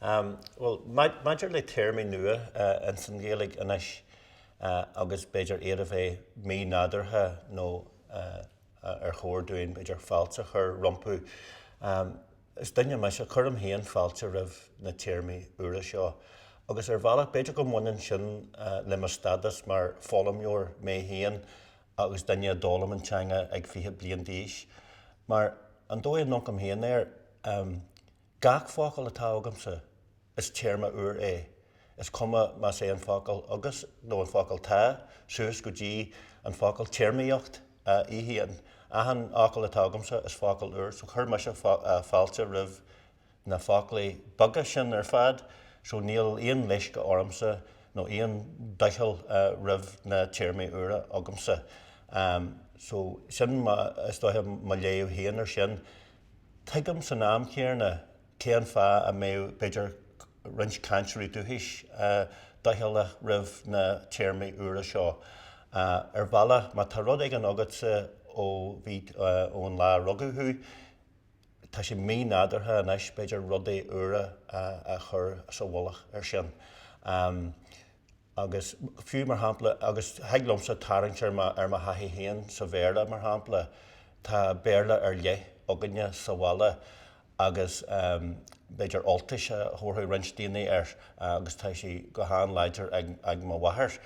Well, maidir le téarmaí nua in san Ghaeilge inis agus beidir éad a mí nádartha nó ar chóirúin beidir fáilte chur rompú. Is duine me se chum héan fáilte rih na téarmaí uair seo. Agus ar bhealach beidir go muinn sin le mar stadas mar fólamúir mé héan agus duine dólam an teanga ag fiche blion díos. Mar an dóid nó am héan gach fácail atá agamsa is téarma uair é. Is cuma má sé an fácail agus nó an fácail tá, síos go dtí an fácail téarmaíocht í héan. Ahan ácail atá agamsa is fácail uair, so chur me se fáilte rih na fáclaí baga sin ar fad, so níl íon leis go ormsa nó íon daicheal rih na téarmaí uair agamsa. So sin is dóithe má léamh héan ar sin. Tuigim san am céarna céan fá a mé beidir rins canserí dúhis daicheal rih na téarmaí uair seo. Ar bhela má tá rud ag an agatsa ó bhí ón lá rugadú, tá sé mí nádartha inis beidir rudaí uair a chur sa bhlach ar sin. Agus fiú mar hampla, agus heiglumsa tarintse ar ma haithí héan sa bhéarla mar hampla, tá béarla ar le aganne sa bhela agus beidir oltais a thórthú rins daoine agus tá sí go háan leidir ag má bhathair.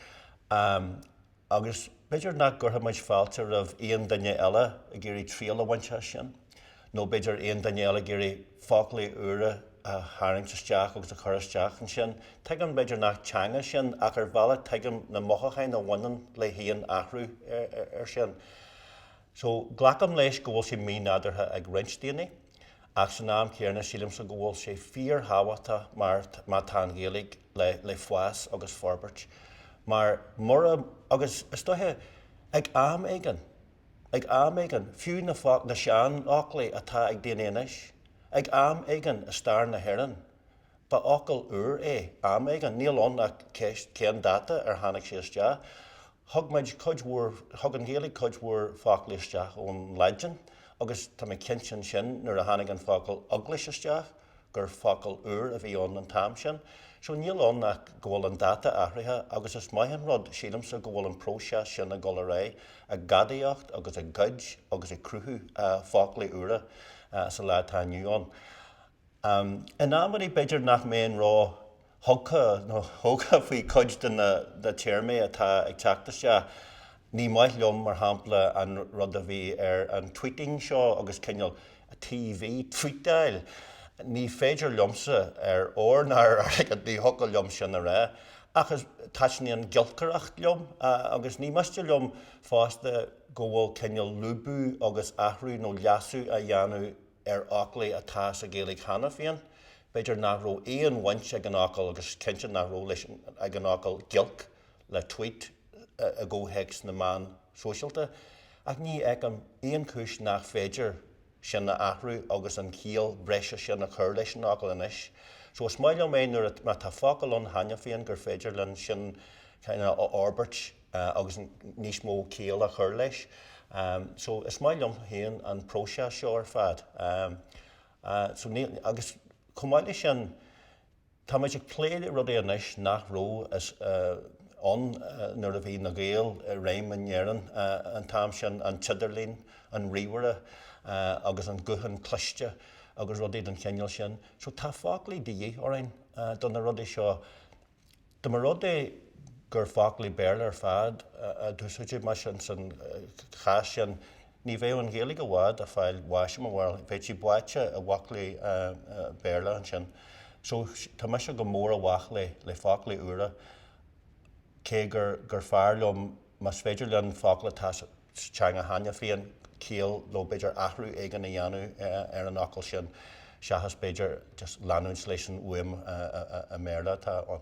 Agus beidir nach gurtha muid fáilte rih aon duine eile a géirí tríal a bhainte sin, nó beidir aon duine eile géirí fáclaí uair a haingteteach agus a choristeach an sin. Tuigim beidir nach teanga sin ach ar bhela tuigim na mochachain a bhainean le haon athrú ar sin. So ghlacam leis go bhfuil sé mí nádartha ag rins daoine, ach san am céarna sílim sa go bhfuil sé fíor hábhata mar tá an Ghaeilge le fuas agus forbairt. Mar agus is dóithe ag am éigean, fiú na seán áclaí atá ag daoine inis, ag am éigean a star na hÉireann, ba ácail uair é am éigean, níl an ach céan data ar tháinig sé isteach. Thug an Ghaeilge cuidhúir fáclaí isteach ón leidean, agus tá mé cinnte sin nuair a tháinig an fácail eaglaigh isteach gur fácail uair a bhí ón an tam sin. So níl an nach go bhfuil an data áthraithe agus is maithin rud sílamsa go bhfuil an próseas sin a go ré a gadaíocht agus a gcuid agus a cruthú fáclaí uair sa látá nniuán. In ámarí beidir nach méon rá thugcha faoi cuid de téarmaí atá ag teachtaiste, ní maith liom mar hampla an rud a bhí ar an tweeting seo agus cinneal a TV tweetáil. Ní féidir liomsa ar ornar ag ní thucail liom sin a ré, achas taisní an gilcaracht liom agus ní meiste liom fásta go bhfuil cinneal lúbú agus athrú nó leasú a dhéanú ar áclaí atá sa Ghaeilge chana féin. Beidir nach ró éon bhaint ag an ácail agus cinnte nach ró leis ag an ácail gilc le tweet a ggótheics na man sóisialta, ach ní ag an éon cúis nach féidir sin na athrú agus an cíal breise sin a chur leis an ácail inis. So is maith liom nuair má tá fácail an haine féin gur féidir len sin chuna ábairt agus níos mó cíal a chur leis. So is maith liom héan an próseas seo ar fad. Agus cumáile sin tá muid ag pléad rud é inis nach ró is nuair a bhí na Gael réim an Éireann an tam sin an tiidirlín an ríomhara agus an guhan cluiste agus rudaí an cheanneal sin. So tá fáclaí daí orainn don na rudaí seo. Do mar rudaí gur fáclaí béarla ar fad a dúsúide mar sin san chas sin, ní bhéh an Ghaeilge bhád a fáil bháise má bhfuil bheith sí buaite a bhaclaí béarla an sin. So tá me se go mór a bhaclaí le fáclaí uair cé gur fearr liom mas féidir leon fácla tá teanga haine féin cíal lo beidir athrú éigean na dhéanú ar an ácail sin, seachas beidir just leanúint leis an uaim a méarla tá an.